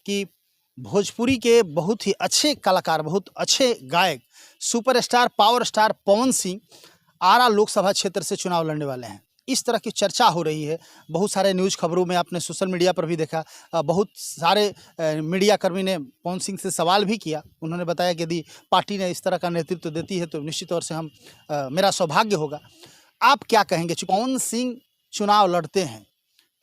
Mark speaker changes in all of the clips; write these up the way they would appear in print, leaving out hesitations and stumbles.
Speaker 1: कि भोजपुरी के बहुत ही अच्छे कलाकार, बहुत अच्छे गायक, superstar, power star Pawan Singh आरा लोकसभा क्षेत्र से चुनाव लड़ने वाले हैं। इस तरह की चर्चा हो रही है। बहुत सारे न्यूज़ खबरों में आपने सोशल मीडिया पर भी देखा। बहुत सारे मीडिया कर्मी ने पवन सिंह से सवाल भी किया। उन्होंने बताया कि यदि पार्टी ने इस तरह का नेतृत्व देती है तो निश्चित तौर से मेरा सौभाग्य होगा। आप क्या कहेंगे, पवन सिंह चुनाव लड़ते हैं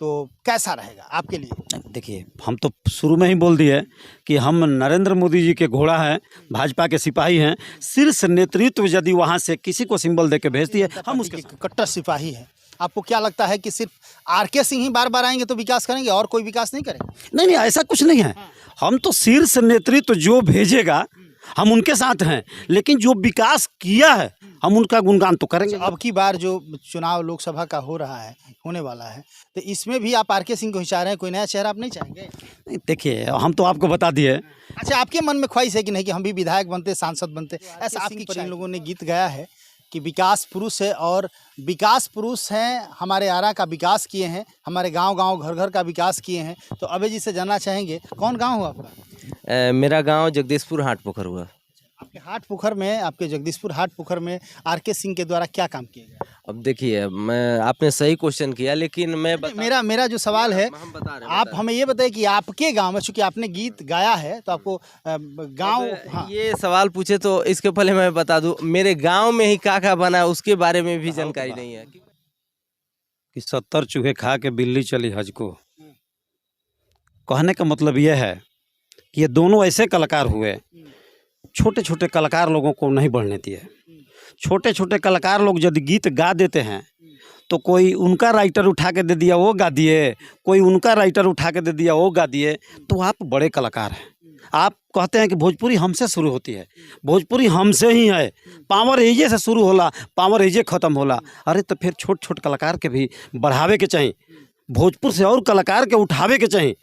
Speaker 1: तो कैसा रहेगा आपके लिए?
Speaker 2: देखिए, हम तो शुरू में ही बोल दिए कि हम नरेंद्र मोदी जी के घोड़ा हैं, भाजपा के सिपाही हैं। शीर्ष नेतृत्व यदि वहाँ से किसी को सिंबल दे के भेजती है, हम उसके
Speaker 1: कट्टर सिपाही हैं। आपको क्या लगता है कि सिर्फ आरके सिंह ही बार बार आएंगे तो विकास करेंगे और कोई विकास नहीं करेंगे?
Speaker 2: नहीं, ऐसा कुछ नहीं है। हम तो शीर्ष नेतृत्व जो भेजेगा हम उनके साथ हैं, लेकिन जो विकास किया है हम उनका गुणगान तो करेंगे।
Speaker 1: अब की बार जो चुनाव लोकसभा का होने वाला है, तो इसमें भी आप आरके सिंह को ही चाह रहे हैं, कोई नया चेहरा आप नहीं चाहेंगे?
Speaker 2: नहीं, देखिए, हम तो आपको बता दिए।
Speaker 1: अच्छा, आपके मन में ख्वाहिश है कि नहीं कि हम भी विधायक बनते, सांसद बनते? ऐसा आपकी इन लोगों ने गीत गाया है कि विकास पुरुष है, और विकास पुरुष हैं, हमारे आरा का विकास किए हैं, हमारे गांव-गांव, घर-घर का विकास किए हैं। तो अभय जी से जानना चाहेंगे, कौन गांव हुआ आपका?
Speaker 3: मेरा गांव जगदीशपुर हाट पोखर हुआ।
Speaker 1: आपके हाट पोखर में, आपके जगदीशपुर हाट पोखर में आरके सिंह के द्वारा क्या काम किया गया?
Speaker 3: अब देखिए, आपने सही क्वेश्चन किया, लेकिन
Speaker 1: मेरा जो सवाल है,
Speaker 3: हम बता रहे हैं,
Speaker 1: आप हमें ये बताइए कि आपके गांव में, चूंकि आपने गीत गाया है तो आपको गांव, हाँ।
Speaker 3: ये सवाल पूछे तो इसके पहले मैं बता दूं, मेरे गांव में ही क्या बना है उसके बारे में भी जानकारी नहीं है
Speaker 2: कि 70 चूहे खा के बिल्ली चली हज को। कहने का मतलब यह है कि ये दोनों ऐसे कलाकार हुए, छोटे छोटे कलाकार लोगों को नहीं बढ़ने दिए। छोटे छोटे कलाकार लोग यदि गीत गा देते हैं तो कोई उनका राइटर उठा के दे दिया वो गा दिए, कोई उनका राइटर उठा के दे दिया वो गा दिए, तो आप बड़े कलाकार हैं। आप कहते हैं कि भोजपुरी हमसे शुरू होती है, भोजपुरी हमसे ही है, पावर एजे से शुरू होला, पावर एजे ख़त्म होला। अरे तो फिर छोट छोट कलाकार के भी बढ़ावे के चाहिए, भोजपुर से और कलाकार के उठावे के चाहिए।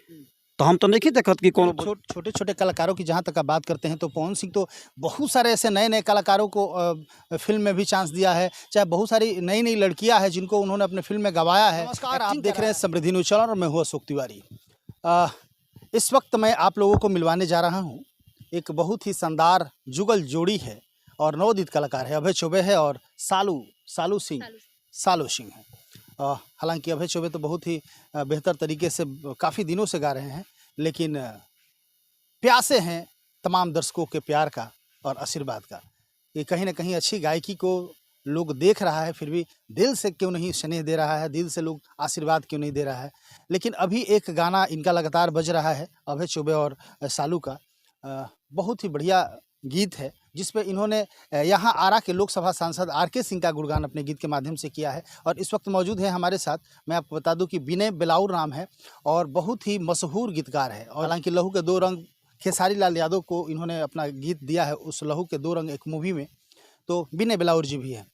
Speaker 2: तो हम तो नहीं देखते कि कौन
Speaker 1: छोटे छोटे कलाकारों की जहाँ तक आप बात करते हैं, तो पवन सिंह तो बहुत सारे ऐसे नए नए कलाकारों को फिल्म में भी चांस दिया है, चाहे बहुत सारी नई नई लड़कियां हैं जिनको उन्होंने अपने फिल्म में गवाया है। नमस्कार, आप देख रहे हैं समृद्धि न्यूज़ चैनल और मैं हूँ अशोक तिवारी। इस वक्त मैं आप लोगों को मिलवाने जा रहा हूँ, एक बहुत ही शानदार जुगल जोड़ी है और नवोदित कलाकार है। अभय चौबे है और सालू सिंह है। हालांकि अभय चौबे तो बहुत ही बेहतर तरीके से काफ़ी दिनों से गा रहे हैं, लेकिन प्यासे हैं तमाम दर्शकों के प्यार का और आशीर्वाद का। ये कहीं ना कहीं अच्छी गायकी को लोग देख रहा है, फिर भी दिल से क्यों नहीं स्नेह दे रहा है, दिल से लोग आशीर्वाद क्यों नहीं दे रहा है। लेकिन अभी एक गाना इनका लगातार बज रहा है, अभय चौबे और सालू का। बहुत ही बढ़िया गीत है जिस पे इन्होंने यहाँ आरा के लोकसभा सांसद आरके सिंह का गुणगान अपने गीत के माध्यम से किया है। और इस वक्त मौजूद है हमारे साथ, मैं आपको बता दूं कि विनय बेलाउर नाम है और बहुत ही मशहूर गीतकार है। और हालांकि लहू के दो रंग, खेसारी लाल यादव को इन्होंने अपना गीत दिया है उस लहू के दो रंग एक मूवी में। तो विनय बेलाउर जी भी हैं,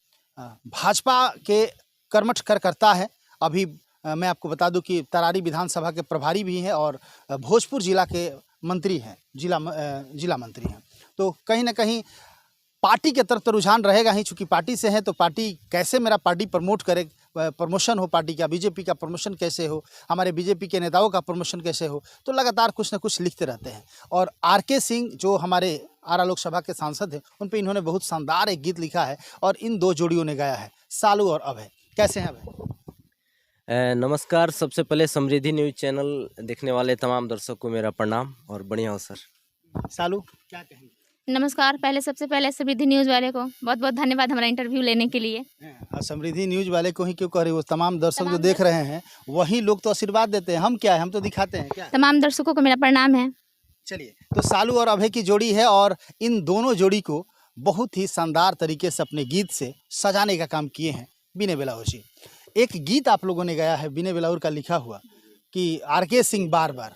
Speaker 1: भाजपा के कर्मठ कार्यकर्ता है। अभी मैं आपको बता दूँ कि तरारी विधानसभा के प्रभारी भी हैं और भोजपुर जिला के मंत्री हैं, जिला मंत्री हैं। तो कहीं ना कहीं पार्टी के तरफ तो रुझान रहेगा ही, चूँकि पार्टी से हैं तो पार्टी कैसे मेरा पार्टी प्रमोट करे, प्रमोशन हो पार्टी का, बीजेपी का प्रमोशन कैसे हो, हमारे बीजेपी के नेताओं का प्रमोशन कैसे हो, तो लगातार कुछ न कुछ लिखते रहते हैं। और आरके सिंह जो हमारे आरा लोकसभा के सांसद हैं, उन पर इन्होंने बहुत शानदार एक गीत लिखा है और इन दो जोड़ियों ने गाया है, सालू और अभय। कैसे हैं अभय?
Speaker 3: नमस्कार, सबसे पहले समृद्धि न्यूज़ चैनल देखने वाले तमाम दर्शकों को मेरा प्रणाम और बढ़िया हो सर।
Speaker 1: सालू क्या कहेंगे?
Speaker 4: नमस्कार, सबसे पहले समृद्धि न्यूज़ वाले को बहुत बहुत धन्यवाद हमारा इंटरव्यू लेने के लिए।
Speaker 1: समृद्धि न्यूज़ वाले को ही क्यों कह रही हो, तमाम दर्शक जो देख रहे हैं वही लोग तो आशीर्वाद देते हैं, हम क्या है, हम तो दिखाते हैं क्या।
Speaker 4: तमाम दर्शकों को मेरा प्रणाम है।
Speaker 1: चलिए, तो सालू और अभय की जोड़ी है और इन दोनों जोड़ी को बहुत ही शानदार तरीके से अपने गीत से सजाने का काम किए हैं विनय बेलाउर जी। एक गीत आप लोगों ने गाया है विनय बेलाउर का लिखा हुआ कि आरके सिंह बार बार,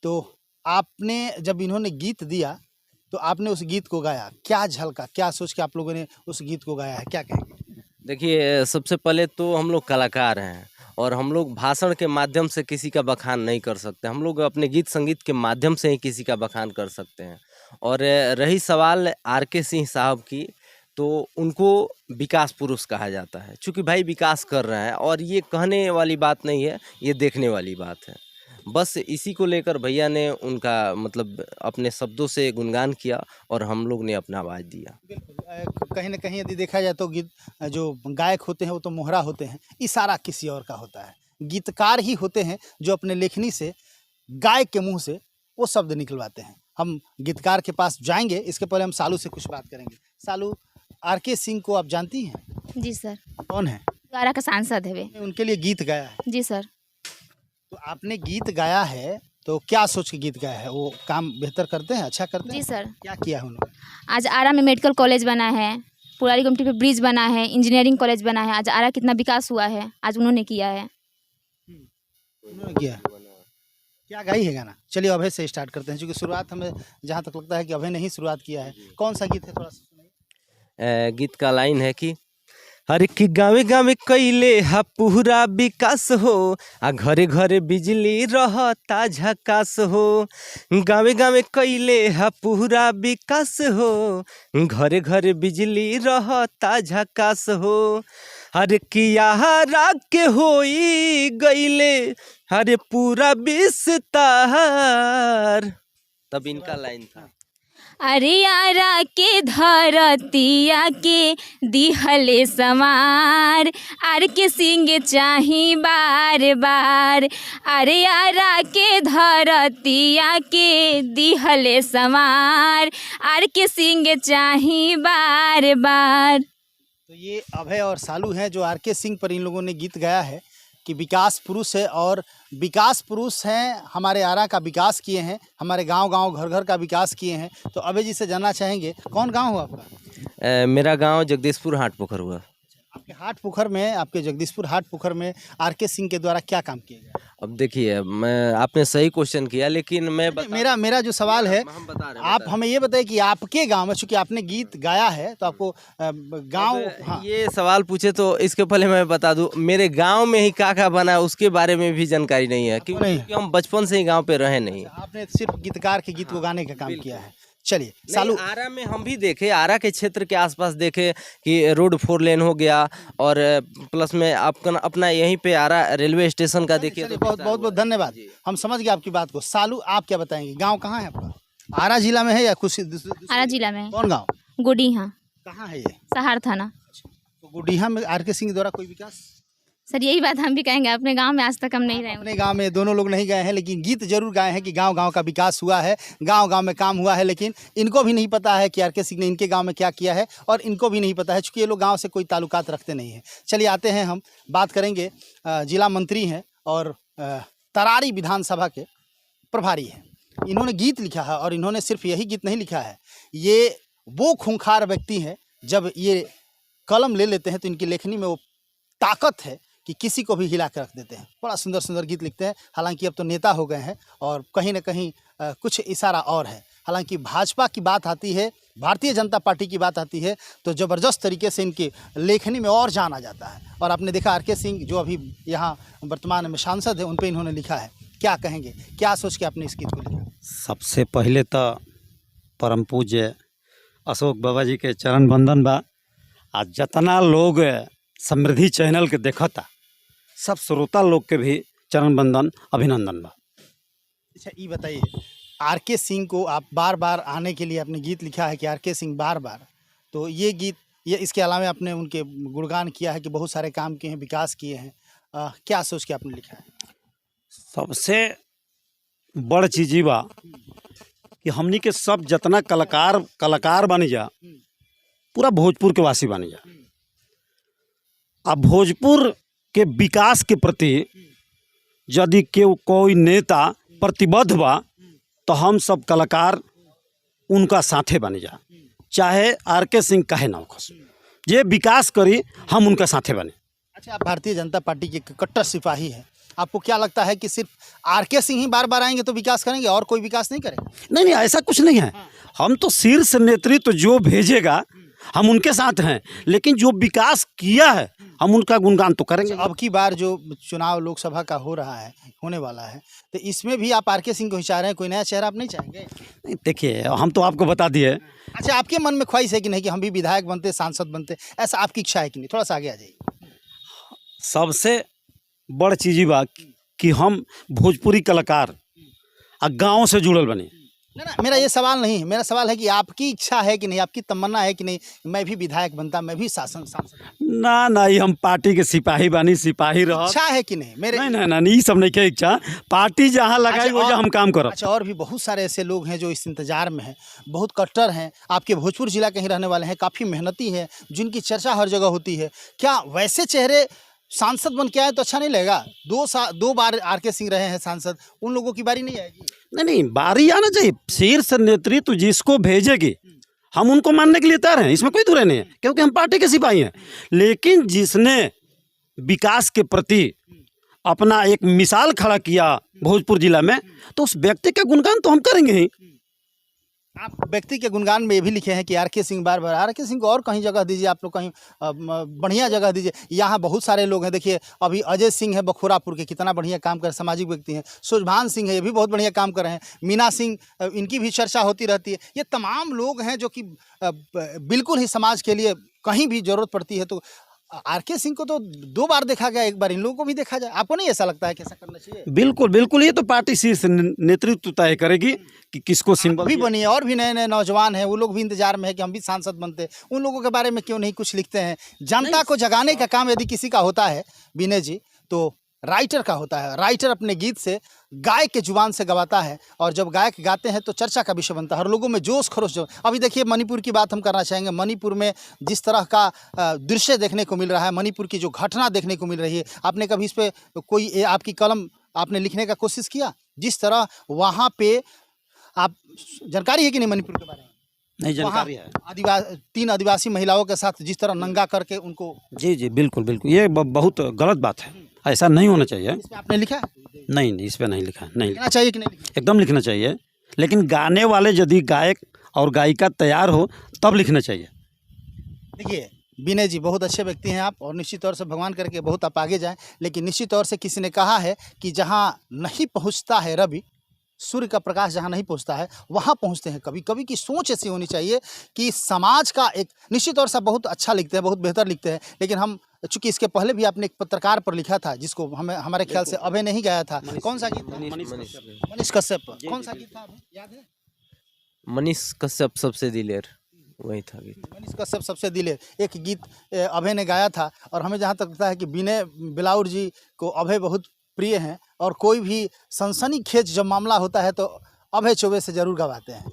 Speaker 1: तो आपने जब इन्होंने गीत दिया तो आपने उस गीत को गाया, क्या झलका, क्या सोच के आप लोगों ने उस गीत को गाया है, क्या कहेंगे?
Speaker 3: देखिए, सबसे पहले तो हम लोग कलाकार हैं और हम लोग भाषण के माध्यम से किसी का बखान नहीं कर सकते। हम लोग अपने गीत संगीत के माध्यम से ही किसी का बखान कर सकते हैं। और रही सवाल आरके सिंह साहब की, तो उनको विकास पुरुष कहा जाता है, क्योंकि भाई विकास कर रहे हैं। और ये कहने वाली बात नहीं है, ये देखने वाली बात है। बस इसी को लेकर भैया ने उनका मतलब अपने शब्दों से गुणगान किया और हम लोग ने अपना आवाज़ दिया।
Speaker 1: बिल्कुल कहीं ना कहीं यदि देखा जाए तो गीत जो गायक होते हैं वो तो मोहरा होते हैं, इशारा किसी और का होता है। गीतकार ही होते हैं जो अपने लेखनी से गायक के मुंह से वो शब्द निकलवाते हैं। हम गीतकार के पास जाएंगे, इसके पहले हम सालू से कुछ बात करेंगे। सालू, आर.के. सिंह को आप जानती हैं?
Speaker 4: जी सर,
Speaker 1: कौन है?
Speaker 4: द्वारा का सांसद है वे।
Speaker 1: उनके लिए गीत गाया है।
Speaker 4: जी सर।
Speaker 1: तो आपने गीत गाया है तो क्या सोच के गीत गाया है? वो काम बेहतर करते हैं, अच्छा करते हैं?
Speaker 4: जी सर।
Speaker 1: क्या किया है उन्होंने?
Speaker 4: आज आरा में मेडिकल कॉलेज बना है, पुरानी गुमटी पे ब्रिज बना है, इंजीनियरिंग कॉलेज बना है। आज आरा कितना विकास हुआ है, आज उन्होंने किया है।
Speaker 1: उन्होंने किया। क्या गाई है गाना? चलिए अभय से स्टार्ट करते हैं, क्योंकि शुरुआत हमें जहाँ तक लगता है कि अभय ने ही शुरुआत किया है। कौन सा गीत है, थोड़ा सा सुनाइए।
Speaker 3: गीत का लाइन है कि हर की गावे गावे कैले हा पूरा विकास हो, आ घरे घरे बिजली रहता झकास हो। गावे गावे कैले हा पूरा विकास हो, घरे घरे बिजली रहता झकास हो। हर किया के होई गईले हरे पूरा विस्तार। तब इनका लाइन था।
Speaker 4: अरे आरा के धरतिया के दिहले समार, आर के सिंह चाही बार बार। अरे आरा के धरतिया के दिहले समार, आर के सिंह चाही बार बार।
Speaker 1: तो ये अभय और सालू हैं जो आर.के. सिंह पर इन लोगों ने गीत गाया है कि विकास पुरुष है, और विकास पुरुष हैं, हमारे आरा का विकास किए हैं, हमारे गांव गांव घर घर का विकास किए हैं। तो अभय जी से जानना चाहेंगे, कौन गांव हुआ आपका?
Speaker 3: मेरा गांव जगदीशपुर हाट पोखर हुआ।
Speaker 1: आपके हाट पोखर में, आपके जगदीशपुर हाट पोखर में आर.के. सिंह के द्वारा क्या काम किया गया?
Speaker 3: अब देखिए, आपने सही क्वेश्चन किया, लेकिन मैं
Speaker 1: मेरा जो सवाल है,
Speaker 3: हम बता रहे हैं,
Speaker 1: आप हमें ये बताइए कि आपके गांव में, चूंकि आपने गीत गाया है तो आपको गांव, हाँ,
Speaker 3: ये सवाल पूछे तो इसके पहले मैं बता दूं, मेरे गांव में ही क्या बना उसके बारे में भी जानकारी नहीं है, क्योंकि हम बचपन से ही गांव पे रहे नहीं।
Speaker 1: आपने सिर्फ गीतकार के गीत को गाने का काम किया है। चलिए सालू,
Speaker 3: आरा में हम भी देखे, आरा के क्षेत्र के आसपास देखे कि रोड 4 लेन हो गया, और प्लस में आपका अपना यहीं पे आरा रेलवे स्टेशन का देखिए।
Speaker 1: चलिए, बहुत बहुत बहुत धन्यवाद, हम समझ गए आपकी बात को। सालू, आप क्या बताएंगे, गांव कहाँ है आपका? आरा जिला में है या कुछ
Speaker 4: आरा जिला में।
Speaker 1: कौन गाँव?
Speaker 4: गुडीहा।
Speaker 1: कहाँ है ये?
Speaker 4: सहार थाना।
Speaker 1: तो गुडीहा में आर.के. सिंह द्वारा कोई विकास?
Speaker 4: सर यही बात हम भी कहेंगे, अपने गांव में आज तक हम नहीं रहे।
Speaker 1: अपने गांव में दोनों लोग नहीं गए हैं, लेकिन गीत जरूर गाए हैं कि गांव गांव का विकास हुआ है, गांव गांव में काम हुआ है। लेकिन इनको भी नहीं पता है कि आर.के. सिंह ने इनके गांव में क्या किया है, और इनको भी नहीं पता है, चूँकि ये लोग गांव से कोई ताल्लुकात रखते नहीं हैं। चलिए आते हैं, हम बात करेंगे, जिला मंत्री हैं और तरारी विधानसभा के प्रभारी हैं। इन्होंने गीत लिखा है, और इन्होंने सिर्फ यही गीत नहीं लिखा है, ये वो खूंखार व्यक्ति हैं, जब ये कलम ले लेते हैं तो इनकी लेखनी में वो ताकत है कि किसी को भी हिला कर रख देते हैं। बड़ा सुंदर सुंदर गीत लिखते हैं। हालांकि अब तो नेता हो गए हैं, और कहीं ना कहीं कुछ इशारा और है। हालांकि भाजपा की बात आती है, भारतीय जनता पार्टी की बात आती है, तो ज़बरदस्त तरीके से इनकी लेखनी में और जान आ जाता है। और आपने देखा आर.के. सिंह जो अभी यहाँ वर्तमान में सांसद है, उन पर इन्होंने लिखा है। क्या कहेंगे, क्या सोच के आपने इस गीत को लिखा?
Speaker 2: सबसे पहले तो परम पूज्य अशोक बाबा जी के चरण बंदन बा। आज जितना लोग समृद्धि चैनल के देखता, सब श्रोता लोग के भी चरण बंदन, अभिनंदन बा।
Speaker 1: अच्छा, ये बताइए, आर.के. सिंह को आप बार बार आने के लिए आपने गीत लिखा है कि आर.के. सिंह बार बार, तो ये गीत, ये इसके अलावा आपने उनके गुणगान किया है कि बहुत सारे काम किए हैं, विकास किए हैं, क्या सोच के आपने लिखा है?
Speaker 2: सबसे बड़ चीज़ बा कि हमनी के सब जितना कलाकार बनी जा, पूरा भोजपुर के वासी बनी जा। अब भोजपुर के विकास के प्रति यदि कोई नेता प्रतिबद्ध बा, तो हम सब कलाकार उनका साथे बन जा, चाहे आर.के. सिंह काहे ना हो, जे विकास करी हम उनका साथे बने।
Speaker 1: अच्छा, आप भारतीय जनता पार्टी के कट्टर सिपाही हैं, आपको क्या लगता है कि सिर्फ आर.के. सिंह ही बार बार आएंगे तो विकास करेंगे, और कोई विकास नहीं करेगा?
Speaker 2: नहीं नहीं, ऐसा कुछ नहीं है। हम तो शीर्ष नेतृत्व जो भेजेगा हम उनके साथ हैं, लेकिन जो विकास किया है हम उनका गुणगान तो करेंगे।
Speaker 1: अब की बार जो चुनाव लोकसभा का हो रहा है, होने वाला है, तो इसमें भी आप आर.के. सिंह को ही चाह रहे हैं, कोई नया चेहरा आप नहीं चाहेंगे?
Speaker 2: देखिए, हम तो आपको बता दिए।
Speaker 1: अच्छा, आपके मन में ख्वाहिश है कि नहीं कि हम भी विधायक बनते, सांसद बनते, ऐसा आपकी इच्छा है कि नहीं? थोड़ा सा आगे आ जाइए।
Speaker 2: सबसे बड़ चीज़ बा कि हम भोजपुरी कलाकार आ गाँव से जुड़ल बने।
Speaker 1: ना मेरा ये सवाल नहीं है, मेरा सवाल है कि आपकी इच्छा है कि नहीं, आपकी तमन्ना है कि नहीं मैं भी विधायक बनता, मैं भी शासन सांसद।
Speaker 2: ना ये हम पार्टी के सिपाही बानी, सिपाही रह।
Speaker 1: इच्छा है कि नहीं मेरे?
Speaker 2: नहीं, ये सब नहीं के इच्छा। पार्टी जहाँ लगाई
Speaker 1: अच्छा,
Speaker 2: वजह हम काम करब।
Speaker 1: अच्छा, और भी बहुत सारे ऐसे लोग हैं जो इस इंतजार में हैं, बहुत कट्टर हैं, आपके भोजपुर जिला के ही रहने वाले हैं, काफ़ी मेहनती हैं, जिनकी चर्चा हर जगह होती है। क्या वैसे चेहरे सांसद बन के आए तो अच्छा नहीं लगेगा? 2 बार आर.के. सिंह रहे हैं सांसद, उन लोगों की बारी नहीं आएगी?
Speaker 2: नहीं, बारी आना चाहिए। शीर्ष नेतृत्व जिसको भेजेगी हम उनको मानने के लिए तैयार हैं, इसमें कोई दुराई नहीं है, क्योंकि हम पार्टी के सिपाही हैं। लेकिन जिसने विकास के प्रति अपना एक मिसाल खड़ा किया भोजपुर जिला में, तो उस व्यक्ति का गुणगान तो हम करेंगे ही।
Speaker 1: आप व्यक्ति के गुणगान में ये भी लिखे हैं कि आर.के. सिंह बार आर.के. सिंह को और कहीं जगह दीजिए, आप लोग कहीं बढ़िया जगह दीजिए। यहाँ बहुत सारे लोग हैं, देखिए अभी अजय सिंह है बखोरापुर के, कितना बढ़िया काम कर, सामाजिक व्यक्ति हैं। सुजभान सिंह है, ये भी बहुत बढ़िया काम कर रहे हैं। मीना सिंह, इनकी भी चर्चा होती रहती है। ये तमाम लोग हैं जो कि बिल्कुल ही समाज के लिए कहीं भी जरूरत पड़ती है तो आर.के. सिंह को तो 2 बार देखा गया, एक बार इन लोगों को भी देखा जाए। आपको नहीं ऐसा लगता है कि ऐसा करना चाहिए?
Speaker 2: बिल्कुल, ये तो पार्टी शीर्ष नेतृत्व तय करेगी कि किसको सिंबल
Speaker 1: भी बनी है। और भी नए नौजवान हैं, वो लोग भी इंतजार में है कि हम भी सांसद बनते। उन लोगों के बारे में क्यों नहीं कुछ लिखते हैं? जनता को जगाने का काम यदि किसी का होता है विनय जी, तो राइटर का होता है। राइटर अपने गीत से गायक के जुबान से गवाता है, और जब गायक गाते हैं तो चर्चा का विषय बनता है, हर लोगों में जोश खरोश। जो अभी देखिए मणिपुर की बात हम करना चाहेंगे। मणिपुर में जिस तरह का दृश्य देखने को मिल रहा है, मणिपुर की जो घटना देखने को मिल रही है, आपने कभी इस पर कोई आपकी कलम आपने लिखने का कोशिश किया? जिस तरह वहाँ पे आप जानकारी है कि नहीं मणिपुर के बारे में?
Speaker 2: नहीं जानकारी है।
Speaker 1: 3 आदिवासी महिलाओं के साथ जिस तरह नंगा करके उनको।
Speaker 2: जी बिल्कुल, ये बहुत गलत बात है, ऐसा नहीं होना चाहिए।
Speaker 1: इसमें आपने लिखा है?
Speaker 2: नहीं, इस पर नहीं लिखा। नहीं
Speaker 1: लिखना चाहिए कि नहीं?
Speaker 2: एकदम लिखना चाहिए, लेकिन गाने वाले यदि गायक और गायिका तैयार हो तब लिखना चाहिए।
Speaker 1: देखिए विनय जी बहुत अच्छे व्यक्ति हैं आप, और निश्चित तौर से भगवान करके बहुत आप आगे जाएं। लेकिन निश्चित तौर से किसी ने कहा है कि जहाँ नहीं पहुँचता है रवि, सूर्य का प्रकाश जहाँ नहीं पहुँचता है वहाँ पहुँचते हैं कभी कभी। की सोच ऐसी होनी चाहिए कि समाज का एक, निश्चित तौर से बहुत अच्छा लिखते हैं, बहुत बेहतर लिखते हैं। लेकिन हम चूँकि इसके पहले भी आपने एक पत्रकार पर लिखा था जिसको हमें हमारे ख्याल से अभय नहीं गाया था। कौन सा गीत? मनीष कश्यप पर। कौन सा गीत था, याद है?
Speaker 3: मनीष कश्यप सबसे दिलेर, वही था गीत।
Speaker 1: मनीष कश्यप सबसे दिलेर, एक गीत अभय ने गाया था। और हमें जहाँ तक लगता है कि विनय बिलाउर जी को अभय बहुत प्रिय हैं, और कोई भी सनसनीखेज जब मामला होता है तो अभय चौबे से जरूर गवाते हैं।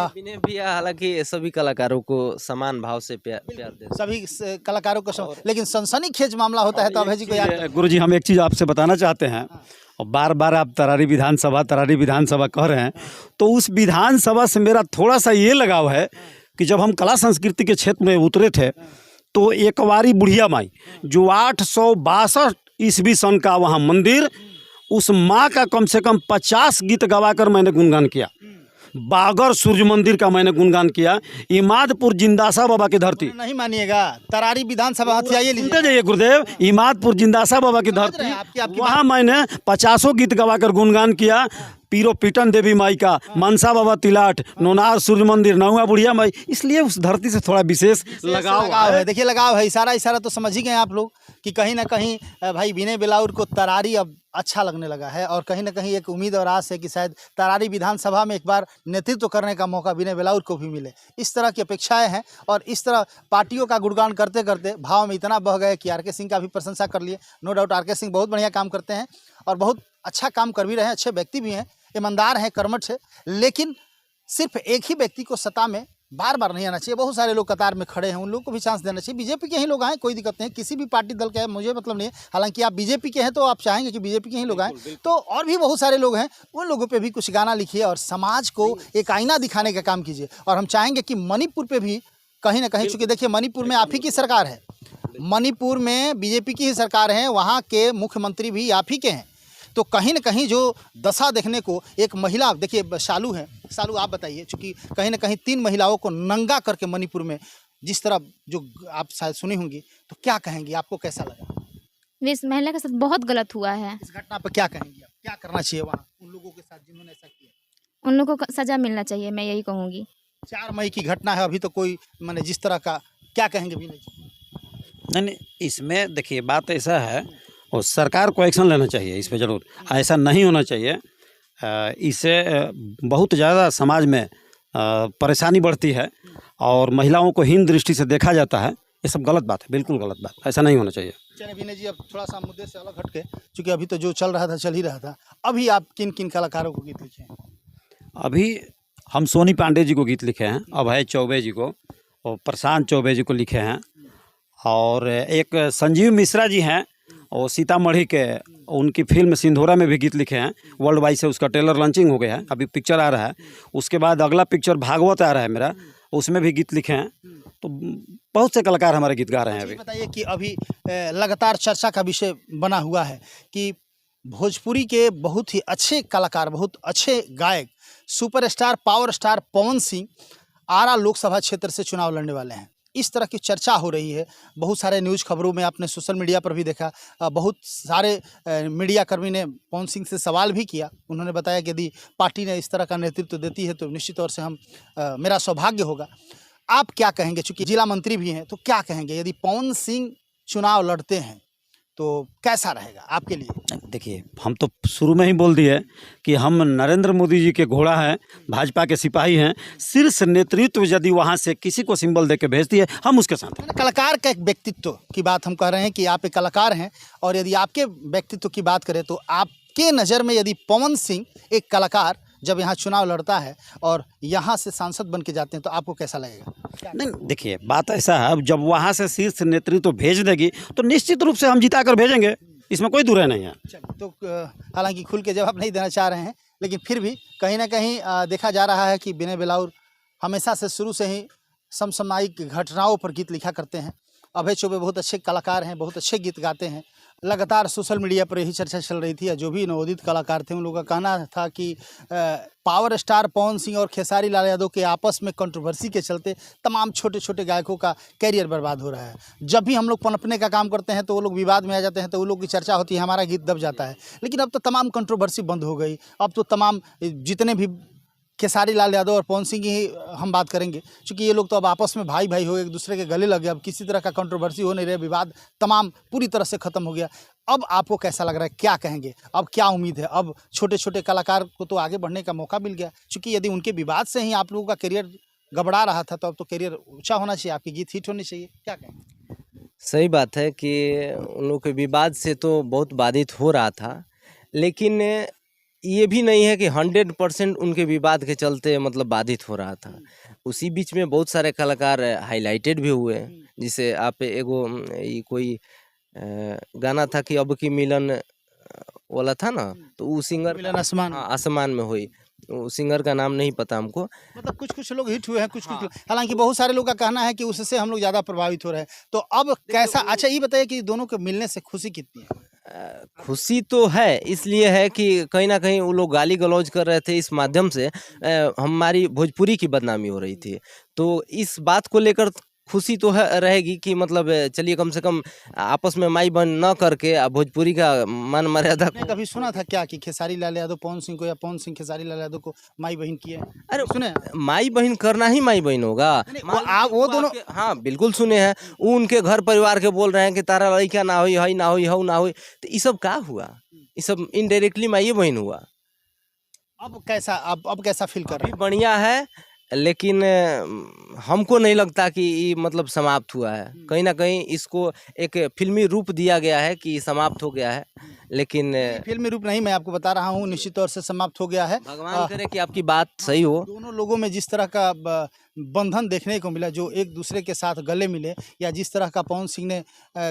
Speaker 3: विनय भैया हालांकि सभी कलाकारों को समान भाव से प्यार देते,
Speaker 1: सभी कलाकारों को लेकिन सनसनीखेज मामला होता है तो अभय जी को याद।
Speaker 2: गुरुजी हम एक चीज़ आपसे बताना चाहते हैं, और बार आप तरारी विधानसभा कह रहे हैं, तो उस विधानसभा से मेरा थोड़ा सा ये लगाव है कि जब हम कला संस्कृति के क्षेत्र में उतरे थे तो एक बारी बुढ़िया माई जो 862 ईस्वी सन का वहाँ मंदिर, उस माँ का कम से कम 50 गीत गवाकर मैंने गुणगान किया। बागर सूर्य मंदिर का मैंने गुणगान किया। इमादपुर जिंदासा बाबा की धरती,
Speaker 1: नहीं मानिएगा, तरारी विधानसभा
Speaker 2: सुनते जाइए गुरुदेव, इमादपुर जिंदासा बाबा की धरती, वहाँ मैंने 50 गीत गवाकर गुणगान किया। पीरो पीटन देवी माई का, मनसा बाबा तिलाट, नोनार सूर्य मंदिर, नहुआ बुढ़िया माई, इसलिए उस धरती से थोड़ा विशेष लगाव
Speaker 1: है। देखिए लगाव है, इशारा तो समझ ही गए आप लोग कि कहीं ना कहीं भाई विनय बिलाउर को तरारी अब अच्छा लगने लगा है, और कहीं ना कहीं एक उम्मीद और आस है कि शायद तरारी विधानसभा में एक बार नेतृत्व करने का मौका विनय बिलाउर को भी मिले। इस तरह की अपेक्षाएं हैं, और इस तरह पार्टियों का गुणगान करते करते भाव में इतना बह गए कि आर.के. सिंह का भी प्रशंसा कर लिए। No doubt R K. सिंह बहुत बढ़िया काम करते हैं, और बहुत अच्छा काम कर भी रहे हैं, अच्छे व्यक्ति भी हैं, ईमानदार हैं, कर्मठ है। लेकिन सिर्फ एक ही व्यक्ति को सत्ता में बार बार नहीं आना चाहिए। बहुत सारे लोग कतार में खड़े हैं, उन लोगों को भी चांस देना चाहिए। बीजेपी के ही लोग आए, कोई दिक्कत नहीं, किसी भी पार्टी दल के है, मुझे मतलब नहीं है। हालांकि आप बीजेपी के हैं तो आप चाहेंगे कि बीजेपी के ही लोग आए, तो और भी बहुत सारे लोग हैं, उन लोगों पे भी कुछ गाना लिखिए और समाज को एक आईना दिखाने का काम कीजिए। और हम चाहेंगे कि मणिपुर पे भी कहीं ना कहीं, चूँकि देखिए मणिपुर में आप ही की सरकार है, मणिपुर में बीजेपी की ही सरकार है, वहाँ के मुख्यमंत्री भी आप ही के हैं, तो कहीं ना कहीं जो दशा देखने को एक महिला, देखिए शालू है, शालू आप बताइए, चूँकि कहीं ना कहीं 3 महिलाओं को नंगा करके मणिपुर में जिस तरह जो आप शायद सुनी होंगी, तो क्या कहेंगी, आपको कैसा लगा?
Speaker 4: इस महिला के साथ बहुत गलत हुआ है।
Speaker 1: इस घटना पर क्या कहेंगी आप, क्या करना चाहिए वहाँ उन लोगों के साथ जिन्होंने ऐसा किया?
Speaker 4: उन लोगों को सज़ा मिलना चाहिए, मैं यही कहूँगी।
Speaker 1: 4 मई की घटना है, अभी तो कोई मैंने जिस तरह का, क्या कहेंगे विनय जी?
Speaker 2: नहीं, इसमें देखिए बात ऐसा है, और सरकार को एक्शन लेना चाहिए इस पे ज़रूर। ऐसा नहीं होना चाहिए। इससे बहुत ज़्यादा समाज में परेशानी बढ़ती है और महिलाओं को हीन दृष्टि से देखा जाता है। ये सब गलत बात है, बिल्कुल गलत बात, ऐसा नहीं होना चाहिए।
Speaker 1: चलिए विनय जी, अब थोड़ा सा मुद्दे से अलग हट के, चूँकि अभी तो जो चल रहा था चल ही रहा था, अभी आप किन किन कलाकारों को गीत लिखे हैं?
Speaker 2: अभी हम सोनी पांडे जी को गीत लिखे हैं, अभय चौबे जी को और प्रशांत चौबे जी को लिखे हैं, और एक संजीव मिश्रा जी हैं और सीतामढ़ी के, उनकी फिल्म सिंधोरा में भी गीत लिखे हैं। वर्ल्ड वाइड से उसका ट्रेलर लॉन्चिंग हो गया है, अभी पिक्चर आ रहा है। उसके बाद अगला पिक्चर भागवत आ रहा है मेरा, उसमें भी गीत लिखे हैं। तो बहुत से कलाकार हमारे गीत गा रहे हैं। अभी
Speaker 1: बताइए कि अभी लगातार चर्चा का विषय बना हुआ है कि भोजपुरी के बहुत ही अच्छे कलाकार, बहुत अच्छे गायक, superstar power star Pawan Singh आरा लोकसभा क्षेत्र से चुनाव लड़ने वाले हैं। इस तरह की चर्चा हो रही है। बहुत सारे न्यूज़ खबरों में, आपने सोशल मीडिया पर भी देखा, बहुत सारे मीडिया कर्मी ने पवन सिंह से सवाल भी किया। उन्होंने बताया कि यदि पार्टी ने इस तरह का नेतृत्व देती है तो निश्चित तौर से मेरा सौभाग्य होगा। आप क्या कहेंगे, चूँकि जिला मंत्री भी हैं, तो क्या कहेंगे यदि पवन सिंह चुनाव लड़ते हैं तो कैसा रहेगा आपके लिए?
Speaker 2: देखिए, हम तो शुरू में ही बोल दिए कि हम नरेंद्र मोदी जी के घोड़ा हैं, भाजपा के सिपाही हैं। शीर्ष नेतृत्व यदि वहाँ से किसी को सिंबल दे के भेजती है, हम उसके साथ हैं।
Speaker 1: कलाकार का एक व्यक्तित्व की बात हम कह रहे हैं कि आप एक कलाकार हैं, और यदि आपके व्यक्तित्व की बात करें तो आपके नज़र में यदि पवन सिंह एक कलाकार जब यहाँ चुनाव लड़ता है और यहाँ से सांसद बन के जाते हैं तो आपको कैसा लगेगा?
Speaker 2: नहीं, देखिए, बात ऐसा है, जब वहाँ से शीर्ष नेतृत्व भेज देगी तो निश्चित रूप से हम जिता कर भेजेंगे, इसमें कोई दुराय नहीं है।
Speaker 1: तो हालांकि खुल के जवाब नहीं देना चाह रहे हैं, लेकिन फिर भी कहीं ना कहीं देखा जा रहा है कि विनय बेलाउर हमेशा से शुरू से ही समसामयिक घटनाओं पर गीत लिखा करते हैं। अभय चौबे बहुत अच्छे कलाकार हैं, बहुत अच्छे गीत गाते हैं। लगातार सोशल मीडिया पर यही चर्चा चल रही थी, जो भी नवोदित कलाकार थे उन लोगों का कहना था कि पावर स्टार पवन सिंह और खेसारी लाल यादव के आपस में कंट्रोवर्सी के चलते तमाम छोटे छोटे गायकों का कैरियर बर्बाद हो रहा है। जब भी हम लोग पनपने का काम करते हैं तो वो लोग विवाद में आ जाते हैं, तो वो लोग की चर्चा होती है, हमारा गीत दब जाता है। लेकिन अब तो तमाम कंट्रोवर्सी बंद हो गई। अब तो तमाम जितने भी खेसारी लाल यादव और पवन सिंह की हम बात करेंगे, क्योंकि ये लोग तो अब आपस में भाई भाई हो गए, एक दूसरे के गले लग गए। अब किसी तरह का कंट्रोवर्सी हो नहीं रहे, विवाद तमाम पूरी तरह से ख़त्म हो गया। अब आपको कैसा लग रहा है, क्या कहेंगे, अब क्या उम्मीद है? अब छोटे छोटे कलाकार को तो आगे बढ़ने का मौका मिल गया, क्योंकि यदि उनके विवाद से ही आप लोगों का करियर गड़बड़ा रहा था तो अब तो करियर ऊँचा होना चाहिए, आपके गीत हिट होने चाहिए। क्या कहेंगे?
Speaker 3: सही बात है कि उन लोग के विवाद से तो बहुत बाधित हो रहा था, लेकिन ये भी नहीं है कि 100% उनके विवाद के चलते मतलब बाधित हो रहा था। उसी बीच में बहुत सारे कलाकार हाईलाइटेड भी हुए, जिसे आप एगो ये कोई गाना था कि अब की मिलन वाला था ना, तो वो सिंगर
Speaker 1: मिलन आसमान।
Speaker 3: हाँ, आसमान में हुई। वो सिंगर का नाम नहीं पता हमको।
Speaker 1: मतलब कुछ कुछ लोग हिट हुए हैं, कुछ कुछ हालांकि बहुत सारे लोग का कहना है कि उससे हम लोग ज़्यादा प्रभावित हो रहे हैं। तो अब कैसा, अच्छा ये बताइए कि दोनों के मिलने से खुशी कितनी है?
Speaker 3: खुशी तो है, इसलिए है कि कहीं ना कहीं वो लोग गाली गलौज कर रहे थे, इस माध्यम से हमारी भोजपुरी की बदनामी हो रही थी। तो इस बात को लेकर खुशी तो है रहेगी कि मतलब चलिए कम से कम आपस में माई बहन न करके भोजपुरी का मान मर्यादा
Speaker 1: आपने कभी सुना था क्या कि खेसारी लाल यादव पवन सिंह को या पवन सिंह खेसारी लाल यादव को माई बहन किए?
Speaker 3: अरे
Speaker 1: सुने
Speaker 3: माई बहन करना ही माई बहन होगा।
Speaker 1: वो दोनों,
Speaker 3: हाँ बिल्कुल सुने हैं। वो उनके घर परिवार के बोल रहे हैं कि तारा लड़का ना हुई, हई ना हुई, हऊ ना हुई, तो ये सब का हुआ? ये सब इनडायरेक्टली माई बहन हुआ।
Speaker 1: अब कैसा, अब कैसा फील कर रहे
Speaker 3: अभी बढ़िया है, लेकिन हमको नहीं लगता कि ये मतलब समाप्त हुआ है। कहीं ना कहीं इसको एक फिल्मी रूप दिया गया है कि समाप्त हो गया है, लेकिन
Speaker 1: हैं? फिल्मी रूप नहीं, मैं आपको बता रहा हूँ निश्चित तौर से समाप्त हो गया है।
Speaker 3: भगवान करे कि आपकी बात सही हो।
Speaker 1: दोनों लोगों में जिस तरह का बंधन देखने को मिला, जो एक दूसरे के साथ गले मिले, या जिस तरह का पवन सिंह ने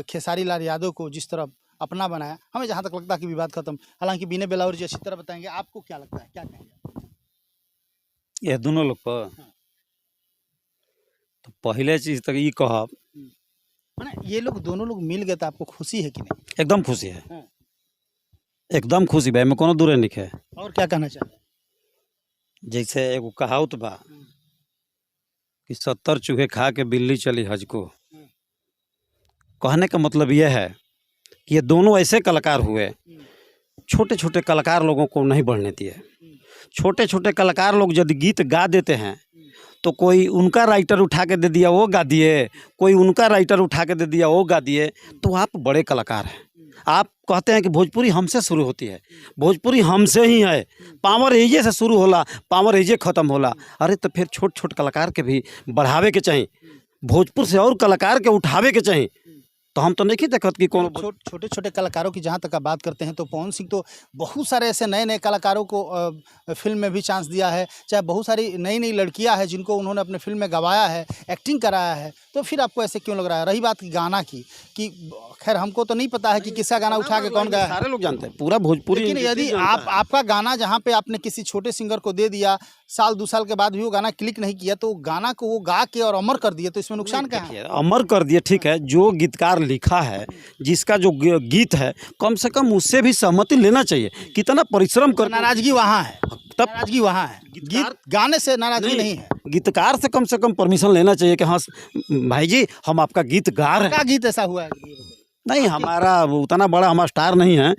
Speaker 1: खेसारी लाल यादव को जिस तरह अपना बनाया, हमें जहाँ तक लगता है कि विवाद खत्म। हालांकि विनय बेलाउर जी अच्छी तरह बताएंगे, आपको क्या लगता है, क्या कहेंगे?
Speaker 2: ये दोनों लोग पर तो पहले चीज तक ये कहब,
Speaker 1: माने ये लोग दोनों लोग मिल गए तो आपको खुशी है कि नहीं?
Speaker 2: एकदम खुशी है, एकदम खुशी भाई, में कोनो दूरे नहीं है।
Speaker 1: और क्या कहना चाहते हैं?
Speaker 2: जैसे एगो कहावत बा कि 70 चूहे खा के बिल्ली चली हज को। कहने का मतलब यह है कि ये दोनों ऐसे कलाकार हुए, छोटे छोटे कलाकार लोगों को नहीं बढ़ने दिए। छोटे छोटे कलाकार लोग यदि गीत गा देते हैं तो कोई उनका राइटर उठा के दे दिया वो गा दिए, कोई उनका राइटर उठा के दे दिया वो गा दिए। तो आप बड़े कलाकार हैं। आप कहते हैं कि भोजपुरी हमसे शुरू होती है, भोजपुरी हमसे ही है, पावर एजे से शुरू होला, पावर एजे ख़त्म होला। अरे तो फिर छोट छोट कलाकार के भी बढ़ावे के चाहिए, भोजपुर से और कलाकार के उठावे के चाहिए। तो हम तो नहीं देखत कि कौन
Speaker 1: छोटे छोटे कलाकारों की जहाँ तक आप बात करते हैं तो पवन सिंह तो बहुत सारे ऐसे नए नए कलाकारों को फिल्म में भी चांस दिया है, चाहे बहुत सारी नई नई लड़कियां हैं जिनको उन्होंने अपने फिल्म में गवाया है, एक्टिंग कराया है। तो फिर आपको ऐसे क्यों लग रहा है? रही बात गाना की कि खैर हमको तो नहीं पता है कि किसका गाना उठा के कौन गाया,
Speaker 2: सारे लोग जानते हैं, पूरा भोजपुरी।
Speaker 1: लेकिन यदि आपका गाना जहाँ पे आपने किसी छोटे सिंगर को दे दिया, साल 2 साल के बाद भी वो गाना क्लिक नहीं किया, तो गाना को वो गा के और अमर कर दिया, तो इसमें नुकसान क्या है?
Speaker 2: अमर कर दिए, ठीक है। जो गीतकार लिखा है, जिसका जो गीत है, कम से कम उससे भी सहमति लेना चाहिए। कितना परिश्रम कर,
Speaker 1: नाराजगी वहाँ है,
Speaker 2: तब
Speaker 1: नाराजगी वहाँ है, गीत गाने से नाराजगी नहीं है।
Speaker 2: गीतकार से कम परमिशन लेना चाहिए कि हाँ भाई जी हम आपका गीत गा रहे हैं।
Speaker 1: क्या गीत ऐसा हुआ है?
Speaker 2: नहीं, हमारा उतना बड़ा हमारा स्टार नहीं है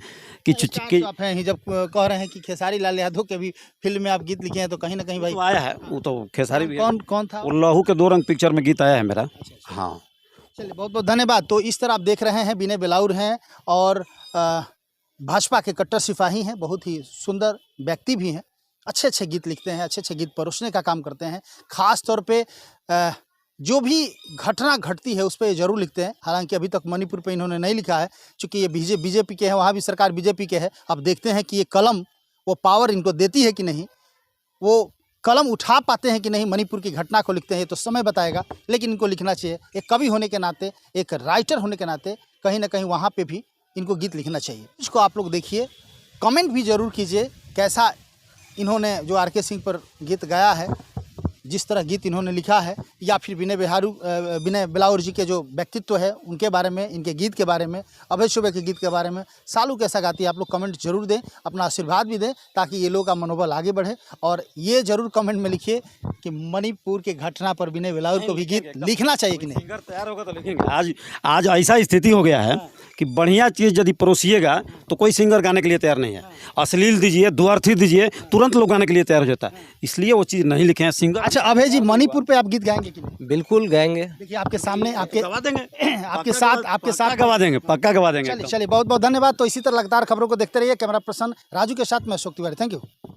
Speaker 2: कि
Speaker 1: तो आप हैं ही, जब कह रहे हैं कि खेसारी लाल यादव के भी फिल्म में आप गीत लिखे हैं, तो कहीं ना कहीं भाई
Speaker 2: तो आया है। वो तो खेसारी भी है।
Speaker 1: कौन था?
Speaker 2: वो लहू के 2 रंग पिक्चर में गीत आया है मेरा। हाँ,
Speaker 1: चलिए, बहुत बहुत धन्यवाद। तो इस तरह आप देख रहे हैं विनय बेलाउर हैं और भाजपा के कट्टर सिपाही हैं, बहुत ही सुंदर व्यक्ति भी हैं, अच्छे अच्छे गीत लिखते हैं, अच्छे अच्छे गीत परोसने का काम करते हैं। ख़ास तौर पे जो भी घटना घटती है उस पर ज़रूर लिखते हैं। हालांकि अभी तक मणिपुर पे इन्होंने नहीं लिखा है, चूँकि ये बीजेपी के हैं, वहाँ भी सरकार बीजेपी के है। अब देखते हैं कि ये कलम वो पावर इनको देती है कि नहीं, वो कलम उठा पाते हैं कि नहीं। मणिपुर की घटना को लिखते हैं तो समय बताएगा, लेकिन इनको लिखना चाहिए। एक कवि होने के नाते, एक राइटर होने के नाते कहीं ना कहीं वहाँ पे भी इनको गीत लिखना चाहिए। इसको आप लोग देखिए, कमेंट भी ज़रूर कीजिए कैसा इन्होंने जो आर.के. सिंह पर गीत गाया है, जिस तरह गीत इन्होंने लिखा है, या फिर विनय बेलाउर जी के जो व्यक्तित्व है उनके बारे में, इनके गीत के बारे में, अभय चौबे के गीत के बारे में। सालू कैसा गाती है, आप लोग कमेंट जरूर दें, अपना आशीर्वाद भी दें ताकि ये लोग का मनोबल आगे बढ़े। और ये जरूर कमेंट में लिखिए कि मणिपुर के घटना पर विनय बेलाउर को भी गीत लिखना चाहिए कि नहीं।
Speaker 2: सिंगर तैयार होगा तो लिखेंगे। आज ऐसा स्थिति हो गया है कि बढ़िया चीज़ यदि परोसिएगा तो कोई सिंगर गाने के लिए तैयार नहीं है। अश्लील दीजिए, दुअर्थी दीजिए, तुरंत लोग गाने के लिए तैयार हो जाता है। इसलिए वो चीज़ नहीं लिखे हैं सिंगर।
Speaker 1: अच्छा अभय जी, मणिपुर पे आप गीत गाएंगे कि नहीं?
Speaker 3: बिल्कुल गाएंगे।
Speaker 1: देखिए आपके सामने, आपके
Speaker 2: गवा देंगे,
Speaker 1: आपके साथ
Speaker 2: गवा देंगे, पक्का गवा देंगे।
Speaker 1: चलिए बहुत बहुत धन्यवाद। तो इसी तरह लगातार खबरों को देखते रहिए। कैमरा पर्सन राजू के साथ मैं अशोक तिवारी, थैंक यू।